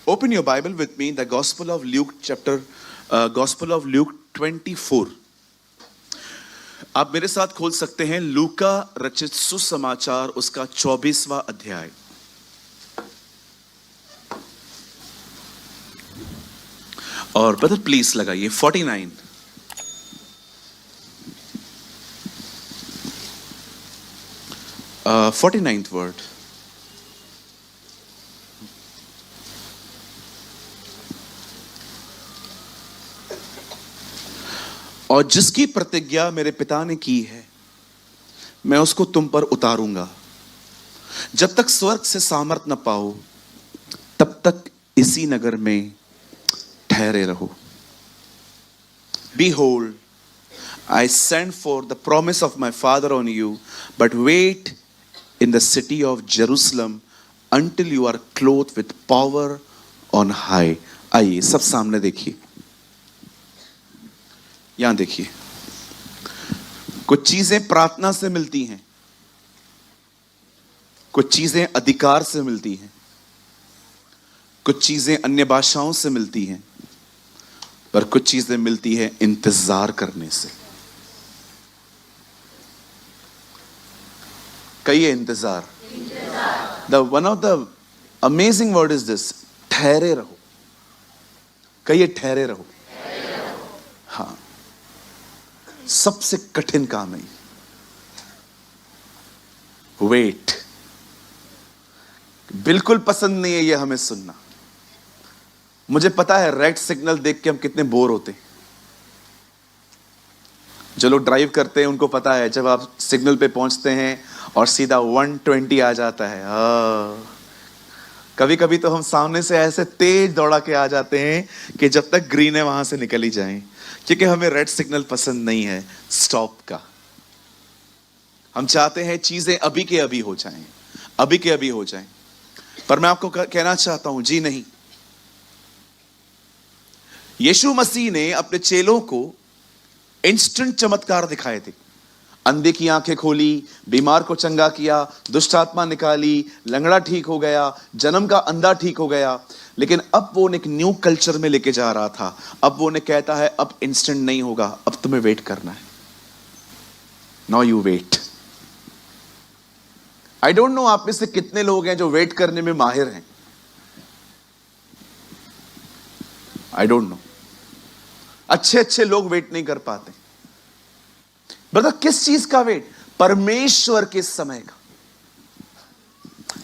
Open your Bible with me, the Gospel of Luke Gospel of Luke 24. आप मेरे साथ खोल सकते हैं लूका रचित सुसमाचार उसका 24वां अध्याय। और ब्रदर प्लीज लगाइए 49। uh, 49th word. और जिसकी प्रतिज्ञा मेरे पिता ने की है मैं उसको तुम पर उतारूंगा। जब तक स्वर्ग से सामर्थ न पाओ तब तक इसी नगर में ठहरे रहो। Behold, I send forth the promise of my Father on you, but wait in the city of Jerusalem until you are clothed with power on high। आइए सब सामने देखिए, यहां देखिए। कुछ चीजें प्रार्थना से मिलती हैं, कुछ चीजें अधिकार से मिलती हैं, कुछ चीजें अन्य भाषाओं से मिलती हैं, पर कुछ चीजें मिलती हैं इंतजार करने से। कहिए इंतजार। The one of the amazing word is this, ठहरे रहो। कहिए ठहरे रहो। हाँ, सबसे कठिन काम है वेट। बिल्कुल पसंद नहीं है ये हमें सुनना। मुझे पता है रेड सिग्नल देख के हम कितने बोर होते हैं। जो लोग ड्राइव करते हैं उनको पता है जब आप सिग्नल पे पहुंचते हैं और सीधा 120 आ जाता है। कभी कभी तो हम सामने से ऐसे तेज दौड़ा के आ जाते हैं कि जब तक ग्रीन है वहां से निकल ही जाएं, क्योंकि हमें रेड सिग्नल पसंद नहीं है स्टॉप का। हम चाहते हैं चीजें अभी के अभी हो जाएं, अभी के अभी हो जाएं। पर मैं आपको कहना चाहता हूं, जी नहीं। यीशु मसीह ने अपने चेलों को इंस्टेंट चमत्कार दिखाए थे। अंधे की आंखें खोली, बीमार को चंगा किया, दुष्ट आत्मा निकाली, लंगड़ा ठीक हो गया, जन्म का अंधा ठीक हो गया। लेकिन अब वो एक न्यू कल्चर में लेके जा रहा था। अब वो कहता है अब इंस्टेंट नहीं होगा, अब तुम्हें वेट करना है। Now you wait. I don't know आप में से कितने लोग हैं जो वेट करने में माहिर हैं। आई डोंट नो। अच्छे अच्छे लोग वेट नहीं कर पाते। ब्रदर किस चीज का वेट? परमेश्वर के समय का,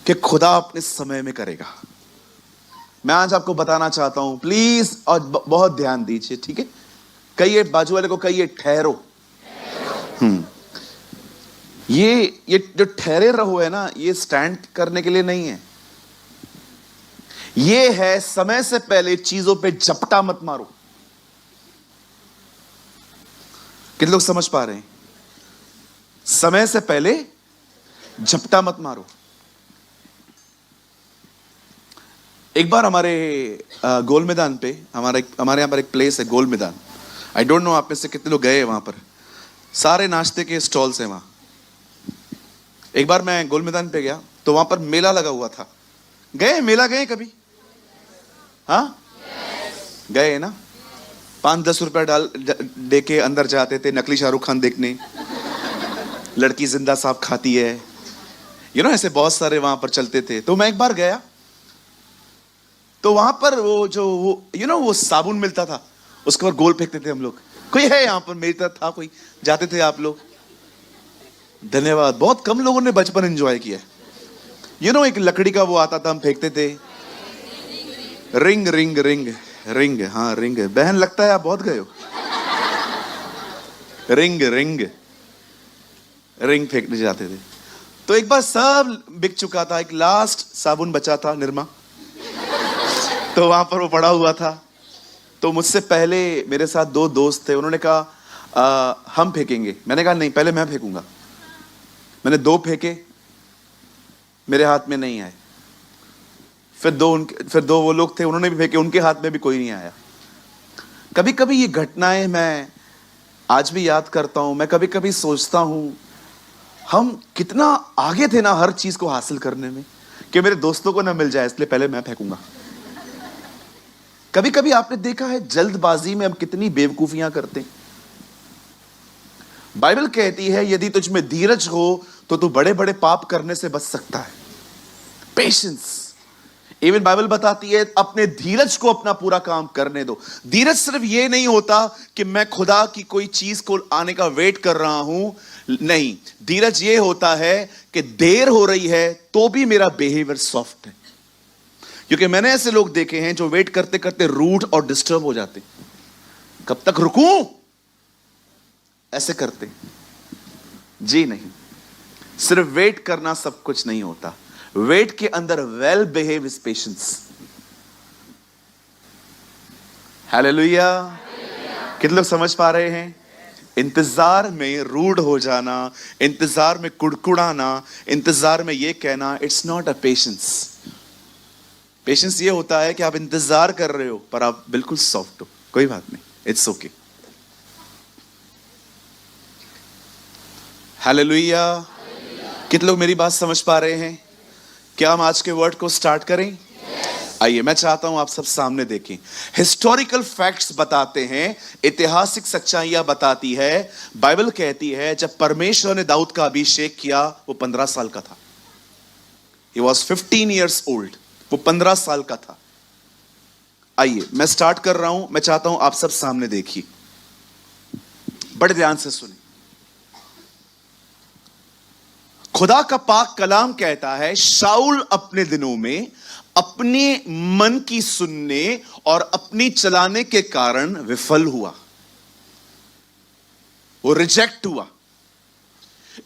कि खुदा अपने समय में करेगा। मैं आज आपको बताना चाहता हूं, प्लीज और बहुत ध्यान दीजिए, ठीक है? कहिए बाजू वाले को, कहिए ठहरो। ये जो ठहरे रहो है ना, ये स्टैंड करने के लिए नहीं है। ये है समय से पहले चीजों पे झपटा मत मारो। कितने लोग समझ पा रहे हैं? समय से पहले झपटा मत मारो। एक बार हमारे गोल मैदान पे, हमारे यहाँ पर एक प्लेस है गोल मैदान। आई डोंट नो आप में से कितने लोग गए वहां पर। सारे नाश्ते के स्टॉल्स हैं वहां। एक बार मैं गोल मैदान पे गया तो वहां पर मेला लगा हुआ था। गए मेला? गए कभी? हाँ गए ना। 5-10 रुपया डाल दे के अंदर जाते थे नकली शाहरुख खान देखने। लड़की जिंदा सांप खाती है, ऐसे बहुत सारे वहां पर चलते थे। तो मैं एक बार गया तो वहां पर वो साबुन मिलता था, उसके ऊपर गोल फेंकते थे हम लोग। कोई है यहां पर? मेरी तरह था कोई? जाते थे आप लोग? धन्यवाद। बहुत कम लोगों ने बचपन एंजॉय किया। एक लकड़ी का वो आता था, हम फेंकते थे। रिंग रिंग रिंग रिंग, हाँ रिंग। बहन लगता है आप बहुत गए हो। रिंग रिंग रिंग फेंकने जाते थे। तो एक बार सब बिक चुका था, एक लास्ट साबुन बचा था, निरमा। तो वहां पर वो पड़ा हुआ था। तो मुझसे पहले मेरे साथ 2 दोस्त थे, उन्होंने कहा हम फेंकेंगे। मैंने कहा नहीं, पहले मैं फेंकूंगा। मैंने 2 फेंके, मेरे हाथ में नहीं आए। फिर दो वो लोग थे, उन्होंने भी फेंके, उनके हाथ में भी कोई नहीं आया। कभी कभी ये घटनाएं मैं आज भी याद करता हूं। मैं कभी कभी सोचता हूं हम कितना आगे थे ना हर चीज को हासिल करने में, कि मेरे दोस्तों को ना मिल जाए इसलिए पहले मैं फेंकूंगा। कभी कभी आपने देखा है जल्दबाजी में हम कितनी बेवकूफियां करते हैं। बाइबल कहती है यदि तुझ में धीरज हो तो तू बड़े बड़े पाप करने से बच सकता है। पेशेंस। इवन बाइबल बताती है अपने धीरज को अपना पूरा काम करने दो। धीरज सिर्फ ये नहीं होता कि मैं खुदा की कोई चीज को आने का वेट कर रहा हूं, नहीं, धीरज ये होता है कि देर हो रही है तो भी मेरा बिहेवियर सॉफ्ट है। क्योंकि मैंने ऐसे लोग देखे हैं जो वेट करते करते रूड और डिस्टर्ब हो जाते, कब तक रुकूं, ऐसे करते। जी नहीं, सिर्फ वेट करना सब कुछ नहीं होता। वेट के अंदर well behave is patience. Hallelujah. कितने लोग समझ पा रहे हैं? इंतजार में रूड हो जाना, इंतजार में कुड़कुड़ाना, इंतजार में यह कहना, it's not a patience. Patience ये होता है कि आप इंतजार कर रहे हो पर आप बिल्कुल सॉफ्ट हो, कोई बात नहीं, इट्स ओके। हालेलुया। कितने लोग मेरी बात समझ पा रहे हैं? क्या हम आज के वर्ड को स्टार्ट करें? आइए, मैं चाहता हूं आप सब सामने देखें। हिस्टोरिकल फैक्ट्स बताते हैं, ऐतिहासिक सच्चाइयां बताती है। बाइबल कहती है जब परमेश्वर ने दाऊद का अभिषेक किया वो 15 साल का था। He was 15 years old। वो 15 साल का था। आइए मैं स्टार्ट कर रहा हूं, मैं चाहता हूं आप सब सामने देखिए, बड़े ध्यान से सुनिए। खुदा का पाक कलाम कहता है शाऊल अपने दिनों में अपने मन की सुनने और अपनी चलाने के कारण विफल हुआ, वो रिजेक्ट हुआ।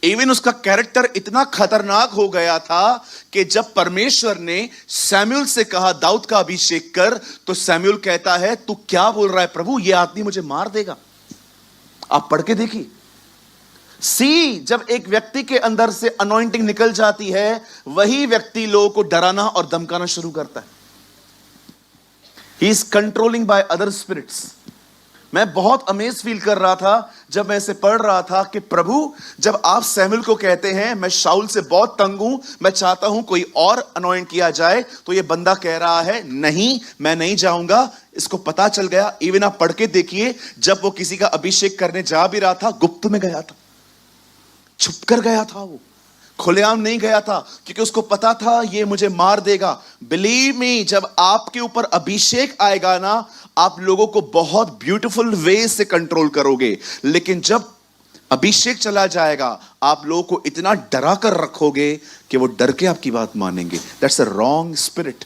इवन उसका कैरेक्टर इतना खतरनाक हो गया था कि जब परमेश्वर ने सैमुअल से कहा दाऊद का अभिषेक कर, तो सैमुअल कहता है तू क्या बोल रहा है प्रभु, यह आदमी मुझे मार देगा। आप पढ़ के देखिए। जब एक व्यक्ति के अंदर से अनॉइंटिंग निकल जाती है, वही व्यक्ति लोगों को डराना और धमकाना शुरू करता है। He is controlling by other spirits. मैं बहुत अमेज फील कर रहा था जब मैं इसे पढ़ रहा था कि प्रभु जब आप सैमुअल को कहते हैं मैं शाऊल से बहुत तंग हूं, मैं चाहता हूं कोई और अनॉइंट किया जाए, तो ये बंदा कह रहा है नहीं, मैं नहीं जाऊंगा। इसको पता चल गया। इवन आप पढ़ के देखिए, जब वो किसी का अभिषेक करने जा भी रहा था, गुप्त में गया था, छुप कर गया था, वो खुलेआम नहीं गया था, क्योंकि उसको पता था ये मुझे मार देगा। बिलीव मी, जब आपके ऊपर अभिषेक आएगा ना, आप लोगों को बहुत ब्यूटीफुल वे से कंट्रोल करोगे, लेकिन जब अभिषेक चला जाएगा आप लोगों को इतना डरा कर रखोगे कि वो डर के आपकी बात मानेंगे। That's a wrong spirit.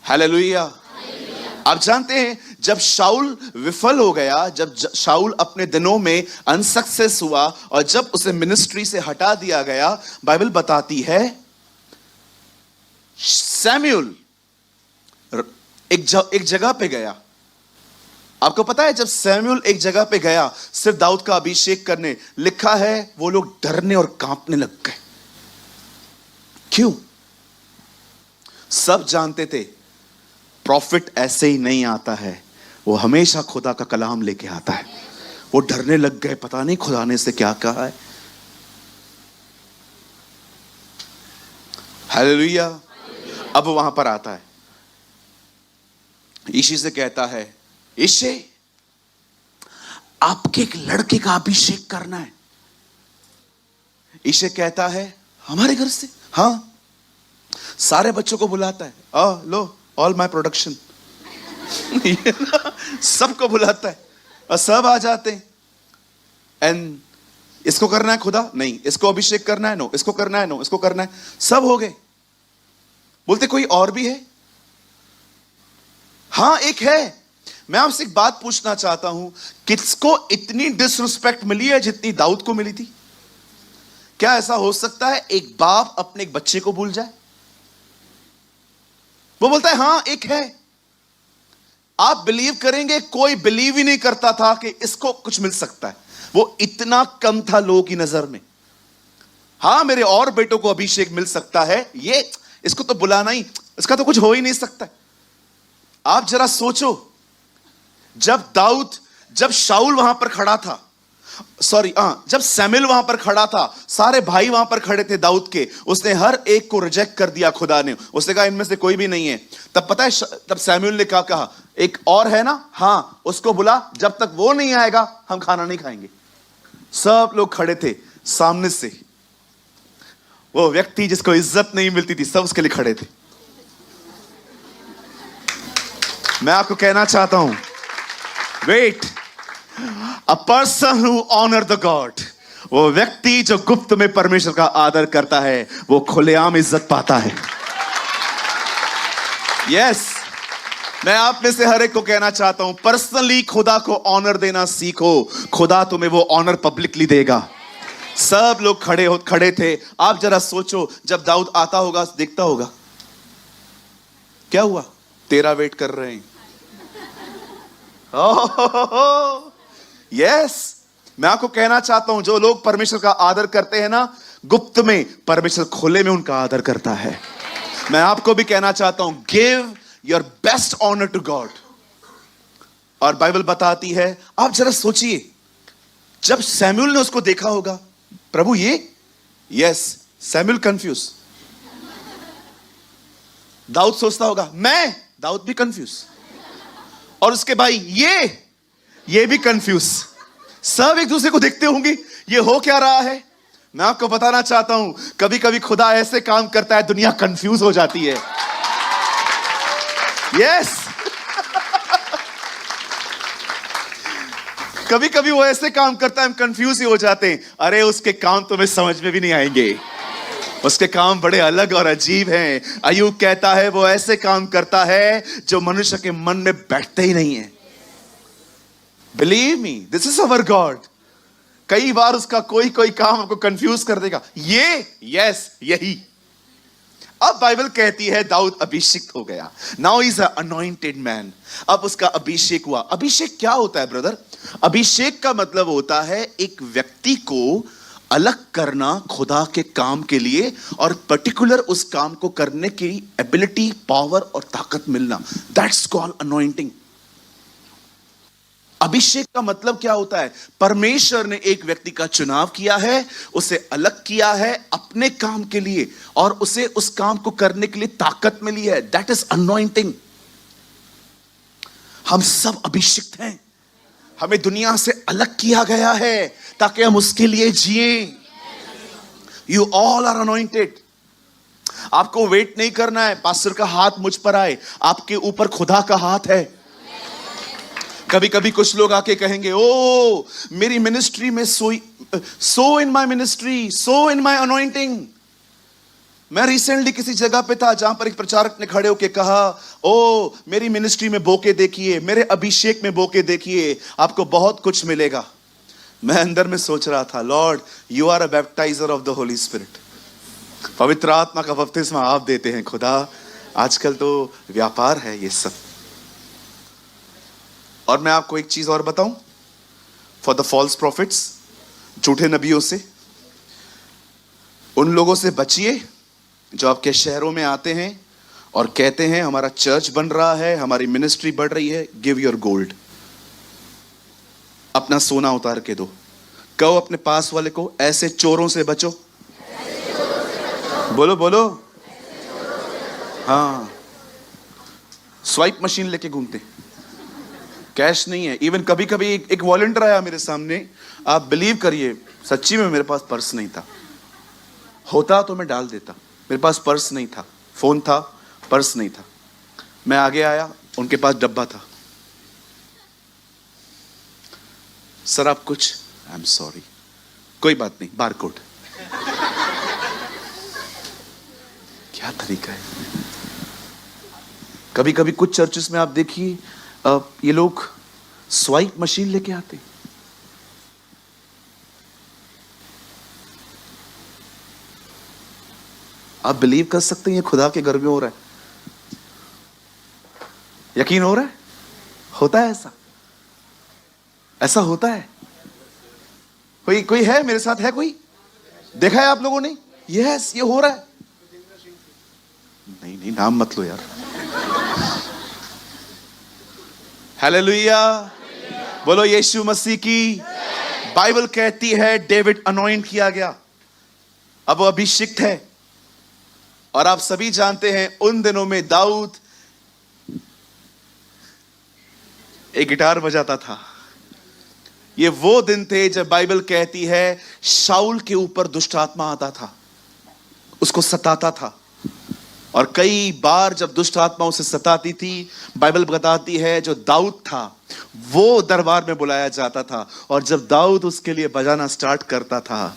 Hallelujah. आप जानते हैं जब शाऊल विफल हो गया, जब शाऊल अपने दिनों में अनसक्सेस हुआ और जब उसे मिनिस्ट्री से हटा दिया गया, बाइबल बताती है सैमुअल एक जगह पे गया। आपको पता है जब सैमुअल एक जगह पे गया सिर्फ दाऊद का अभिषेक करने, लिखा है वो लोग डरने और कांपने लग गए। क्यों? सब जानते थे प्रॉफिट ऐसे ही नहीं आता है, वो हमेशा खुदा का कलाम लेके आता है। वो डरने लग गए, पता नहीं खुदा ने से क्या कहा है। हालेलुया। अब वहां पर आता है, यीशु से कहता है यीशु आपके एक लड़के का अभिषेक करना है। यीशु कहता है हमारे घर से? हाँ। सारे बच्चों को बुलाता है, लो ऑल माई प्रोडक्शन सबको बुलाता है और सब आ जाते हैं। एंड इसको करना है खुदा? नहीं। इसको अभिषेक करना है? नो। इसको करना है? नो। इसको करना है? सब हो गए। बोलते कोई और भी है? हाँ एक है। मैं आपसे एक बात पूछना चाहता हूं, किसको इतनी डिसरिस्पेक्ट मिली है जितनी दाऊद को मिली थी? क्या ऐसा हो सकता है एक बाप अपने एक बच्चे को भूल जाए? वो बोलता है हां एक है। आप बिलीव करेंगे कोई बिलीव ही नहीं करता था कि इसको कुछ मिल सकता है। वो इतना कम था लोगों की नजर में। हां मेरे और बेटों को अभिषेक मिल सकता है, ये इसको तो बुलाना ही, इसका तो कुछ हो ही नहीं सकता। आप जरा सोचो, जब शाऊल वहां पर खड़ा था, सॉरी, जब सैमुएल वहां पर खड़ा था, सारे भाई वहां पर खड़े थे दाऊद के, उसने हर एक को रिजेक्ट कर दिया खुदा ने। उसने कहा इनमें से कोई भी नहीं है। तब पता है तब सैमुएल ने क्या कहा, एक और है ना, हाँ उसको बुला, जब तक वो नहीं आएगा हम खाना नहीं खाएंगे। सब लोग खड़े थे सामने से, वो व्यक्ति जिसको इज्जत नहीं मिलती थी, सब उसके लिए खड़े थे। मैं आपको कहना चाहता हूं, wait, a person who honour the God, वो व्यक्ति जो गुप्त में परमेश्वर का आदर करता है, वो खुलेआम इज्जत पाता है। यस, मैं आप में से हर एक को कहना चाहता हूं, पर्सनली खुदा को ऑनर देना सीखो, खुदा तुम्हें वो ऑनर पब्लिकली देगा। सब लोग खड़े थे। आप जरा सोचो, जब दाऊद आता होगा, देखता होगा क्या हुआ, तेरा वेट कर रहे हैं। यस, मैं आपको कहना चाहता हूं, जो लोग परमेश्वर का आदर करते हैं ना, गुप्त में, परमेश्वर खुले में उनका आदर करता है। मैं आपको भी कहना चाहता हूं, give your best honour to God. और बाइबल बताती है, आप जरा सोचिए, जब सैमुएल ने उसको देखा होगा, प्रभु ये, यस, सैमुएल कंफ्यूज, दाऊद सोचता होगा मैं, दाऊद भी कंफ्यूज, और उसके भाई ये भी कंफ्यूज, सब एक दूसरे को देखते होंगे, ये हो क्या रहा है। मैं आपको बताना चाहता हूं, कभी कभी खुदा ऐसे काम करता है, दुनिया कंफ्यूज हो जाती है। यस कभी कभी वो ऐसे काम करता है, हम कंफ्यूज ही हो जाते हैं। अरे उसके काम तुम्हें समझ में भी नहीं आएंगे, उसके काम बड़े अलग और अजीब हैं। अय्यूब कहता है, वो ऐसे काम करता है जो मनुष्य के मन में बैठते ही नहीं है। Believe me, this is our God. कई बार उसका कोई काम आपको कंफ्यूज कर देगा। यस, यही। अब बाइबल कहती है दाऊद अभिषिक्त हो गया। Now is a anointed man. अब उसका अभिषेक हुआ। अभिषेक क्या होता है ब्रदर? अभिषेक का मतलब होता है एक व्यक्ति को अलग करना खुदा के काम के लिए, और पर्टिकुलर उस काम को करने की एबिलिटी, पावर और ताकत मिलना। That's called anointing. अभिषेक का मतलब क्या होता है? परमेश्वर ने एक व्यक्ति का चुनाव किया है, उसे अलग किया है अपने काम के लिए, और उसे उस काम को करने के लिए ताकत मिली है। That is anointing. हम सब अभिषिक्त हैं, हमें दुनिया से अलग किया गया है ताकि हम उसके लिए जिए। You all are anointed. आपको वेट नहीं करना है पास्टर का हाथ मुझ पर आए, आपके ऊपर खुदा का हाथ है। कभी कभी कुछ लोग आके कहेंगे, ओ मेरी मिनिस्ट्री में so in my ministry, so in my anointing. मैं रिसेंटली किसी जगह पे था जहां पर एक प्रचारक ने खड़े होकर कहा, ओ मेरी मिनिस्ट्री में बोके देखिए, मेरे अभिषेक में बोके देखिए, आपको बहुत कुछ मिलेगा। मैं अंदर में सोच रहा था, Lord you are a baptizer of the Holy Spirit. पवित्र आत्मा का बपतिस्मा आप देते हैं खुदा। आजकल तो व्यापार है ये सब। और मैं आपको एक चीज और बताऊं, फॉर द फॉल्स प्रॉफिट्स, झूठे नबियों से, उन लोगों से बचिए जो आपके शहरों में आते हैं और कहते हैं हमारा चर्च बन रहा है, हमारी मिनिस्ट्री बढ़ रही है। गिव योर गोल्ड, अपना सोना उतार के दो। कहो अपने पास वाले को, ऐसे चोरों से बचो। बोलो बोलो, हाँ। स्वाइप मशीन लेके घूमते, कैश नहीं है। इवन कभी कभी एक वॉलंटियर आया मेरे सामने, आप बिलीव करिए, सच्ची में मेरे पास पर्स नहीं था, होता तो मैं डाल देता। मेरे पास पर्स नहीं था, फोन था, पर्स नहीं था। मैं आगे आया, उनके पास डब्बा था। सर आप कुछ, आई एम सॉरी, कोई बात नहीं, बारकोड। क्या तरीका है। कभी कभी कुछ चर्चेस में आप देखिए, ये लोग स्वाइप मशीन लेके आते। आप बिलीव कर सकते हैं ये खुदा के घर में हो रहा है? यकीन हो रहा है? होता है ऐसा, ऐसा होता है। कोई है मेरे साथ? है कोई? देखा है आप लोगों ने? यस, ये हो रहा है। नहीं नाम मत लो यार। हालेलुया, बोलो यीशु मसीह की बाइबल कहती है डेविड अनॉइंट किया गया, अब वो अभिषिक्त है। और आप सभी जानते हैं उन दिनों में दाऊद एक गिटार बजाता था। ये वो दिन थे जब बाइबल कहती है शाऊल के ऊपर दुष्ट आत्मा आता था, उसको सताता था। और कई बार जब दुष्ट आत्मा उसे सताती थी, बाइबल बताती है जो दाऊद था वो दरबार में बुलाया जाता था, और जब दाऊद उसके लिए बजाना स्टार्ट करता था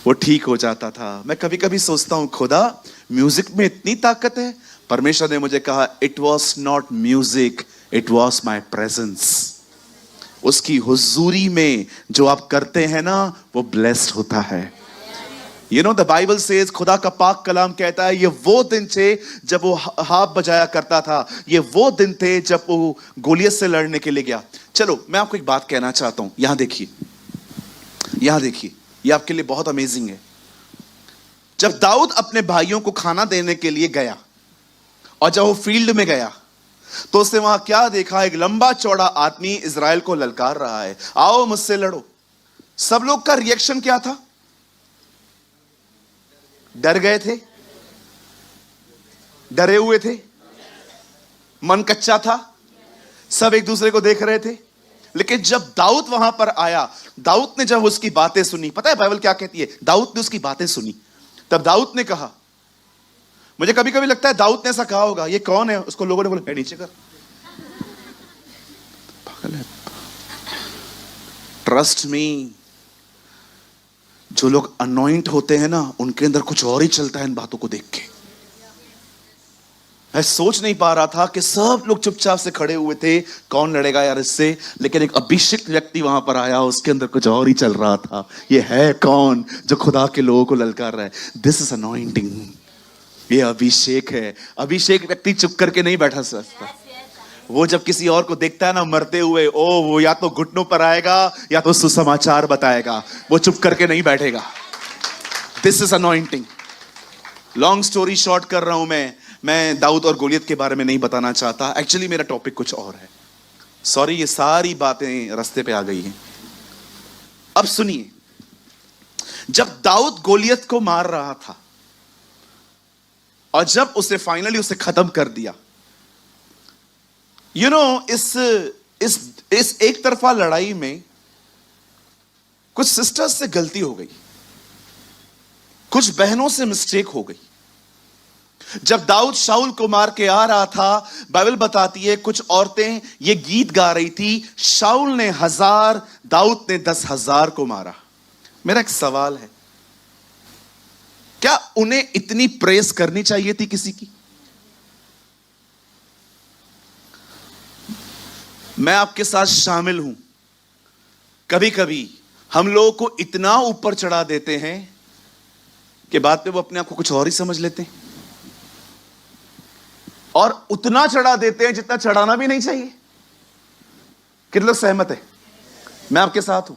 वो ठीक हो जाता था। मैं कभी कभी सोचता हूं, खुदा म्यूजिक में इतनी ताकत है। परमेश्वर ने मुझे कहा, it was not music, it was my presence. उसकी हुजूरी में जो आप करते हैं ना, वो ब्लेस्ड होता है। You know the Bible says, खुदा का पाक कलाम कहता है, ये वो दिन थे जब वो हाथ बजाया करता था। ये वो दिन थे जब वो गोलियत से लड़ने के लिए गया। चलो मैं आपको एक बात कहना चाहता हूं, यहां देखिए, यहां देखिए, ये आपके लिए बहुत अमेजिंग है। जब दाऊद अपने भाइयों को खाना देने के लिए गया और जब वो फील्ड में गया तो उसने वहां क्या देखा? एक लंबा चौड़ा आदमी इजराइल को ललकार रहा है, आओ मुझसे लड़ो। सब लोग का रिएक्शन क्या था? डर गए थे, डरे हुए थे, मन कच्चा था, सब एक दूसरे को देख रहे थे। लेकिन जब दाऊद वहां पर आया, दाऊद ने जब उसकी बातें सुनी, पता है बाइबल क्या कहती है? दाऊद ने उसकी बातें सुनी, तब दाऊद ने कहा, मुझे कभी कभी लगता है दाऊद ने ऐसा कहा होगा, ये कौन है? उसको लोगों ने बोला, नीचे कर, पागल है। ट्रस्ट मी, जो लोग अनॉइंट होते हैं ना, उनके अंदर कुछ और ही चलता है इन बातों को देख के। मैं सोच नहीं पा रहा था कि सब लोग चुपचाप से खड़े हुए थे, कौन लड़ेगा यार इससे। लेकिन एक अभिषिक्त व्यक्ति वहां पर आया, उसके अंदर कुछ और ही चल रहा था। ये है कौन जो खुदा के लोगों को ललकार रहा है? दिस इज अनॉइंटिंग, ये अभिषेक है। अभिषेक व्यक्ति चुप करके नहीं बैठा सकता। वो जब किसी और को देखता है ना मरते हुए, ओ वो या तो घुटनों पर आएगा या तो सुसमाचार बताएगा, वो चुप करके नहीं बैठेगा। This is anointing. Long story short कर रहा हूं मैं दाऊद और गोलियत के बारे में नहीं बताना चाहता। एक्चुअली मेरा टॉपिक कुछ और है। सॉरी, ये सारी बातें रास्ते पे आ गई हैं। अब सुनिए, जब दाऊद गोलियत को मार रहा था और जब उसे फाइनली उसे खत्म कर दिया, यू नो इस एक तरफा लड़ाई में कुछ सिस्टर्स से गलती हो गई, कुछ बहनों से मिस्टेक हो गई। जब दाऊद शाऊल को मार के आ रहा था, बाइबल बताती है कुछ औरतें ये गीत गा रही थी, शाऊल ने 1000, दाऊद ने 10,000 को मारा। मेरा एक सवाल है, क्या उन्हें इतनी प्रेस करनी चाहिए थी किसी की? मैं आपके साथ शामिल हूं। कभी कभी हम लोगों को इतना ऊपर चढ़ा देते हैं कि बाद में वो अपने आप को कुछ और ही समझ लेते हैं, और उतना चढ़ा देते हैं जितना चढ़ाना भी नहीं चाहिए। कितने लोग सहमत है? मैं आपके साथ हूं।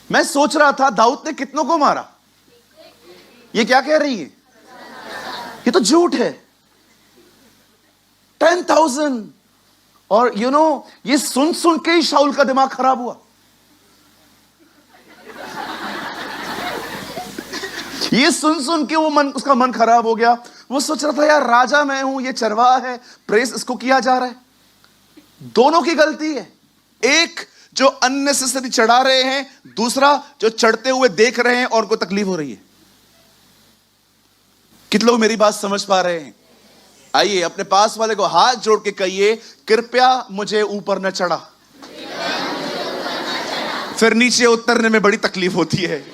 मैं सोच रहा था दाऊद ने कितनों को मारा? ये क्या कह रही है? ये तो झूठ है। 10,000। और यू नो ये सुन सुन के ही शाऊल का दिमाग खराब हुआ। ये सुन सुन के उसका मन खराब हो गया। वो सोच रहा था यार राजा मैं हूं, ये चरवाहा है, प्रेस इसको किया जा रहा है। दोनों की गलती है। एक जो अननेसेसरी चढ़ा रहे हैं, दूसरा जो चढ़ते हुए देख रहे हैं और उनको तकलीफ हो रही है। कितने लोग मेरी बात समझ पा रहे हैं? आइए अपने पास वाले को हाथ जोड़ के कहिए, कृपया मुझे ऊपर न चढ़ा। फिर नीचे उतरने में बड़ी तकलीफ होती है।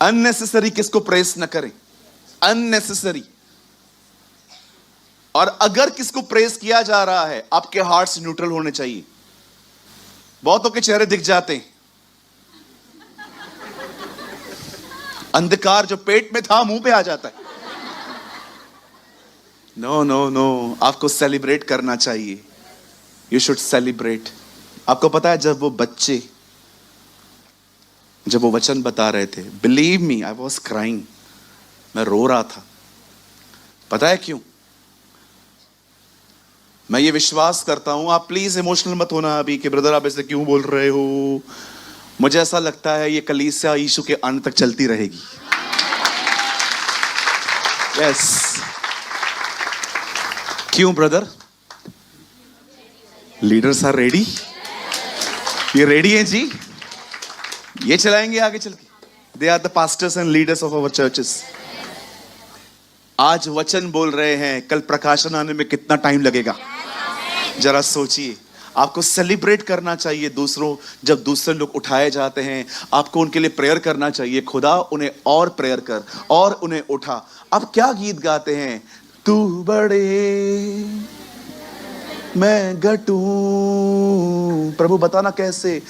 अननेसेसरी किसको प्रेस न करें, अननेसेसरी। और अगर किसको प्रेस किया जा रहा है, आपके हार्ट्स न्यूट्रल होने चाहिए। बहुतों के चेहरे दिख जाते हैं, अंधकार जो पेट में था मुंह पे आ जाता है। नो नो नो, आपको सेलिब्रेट करना चाहिए। You should celebrate. आपको पता है जब वो वचन बता रहे थे, believe me I was crying, मैं रो रहा था। पता है क्यों? मैं ये विश्वास करता हूं, आप प्लीज इमोशनल मत होना अभी कि ब्रदर आप ऐसे क्यों बोल रहे हो। मुझे ऐसा लगता है ये कलीसिया यीशु के अंत तक चलती रहेगी। यस। क्यों ब्रदर? Leaders are ready. ये रेडी है जी, ये चलाएंगे आगे चल के। They are the pastors and leaders of our churches. आज वचन बोल रहे हैं, कल प्रकाशन आने में कितना टाइम लगेगा जरा सोचिए। आपको सेलिब्रेट करना चाहिए दूसरों, जब दूसरे लोग उठाए जाते हैं आपको उनके लिए प्रेयर करना चाहिए। खुदा उन्हें और प्रेयर कर और उन्हें उठा। अब क्या गीत गाते हैं? तू बड़े मैं घटूं। प्रभु बताना कैसे?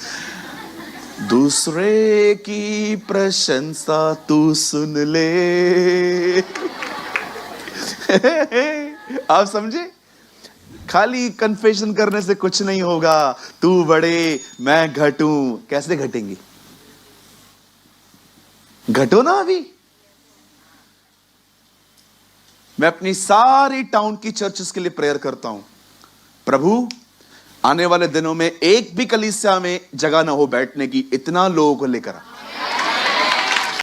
दूसरे की प्रशंसा तू सुन ले। आप समझे? खाली कन्फेशन करने से कुछ नहीं होगा। तू बड़े मैं घटूं। कैसे घटेंगे? घटो ना अभी। मैं अपनी सारी टाउन की चर्चेस के लिए प्रेयर करता हूं, प्रभु आने वाले दिनों में एक भी कलीसिया में जगह ना हो बैठने की, इतना लोगों को लेकर आ।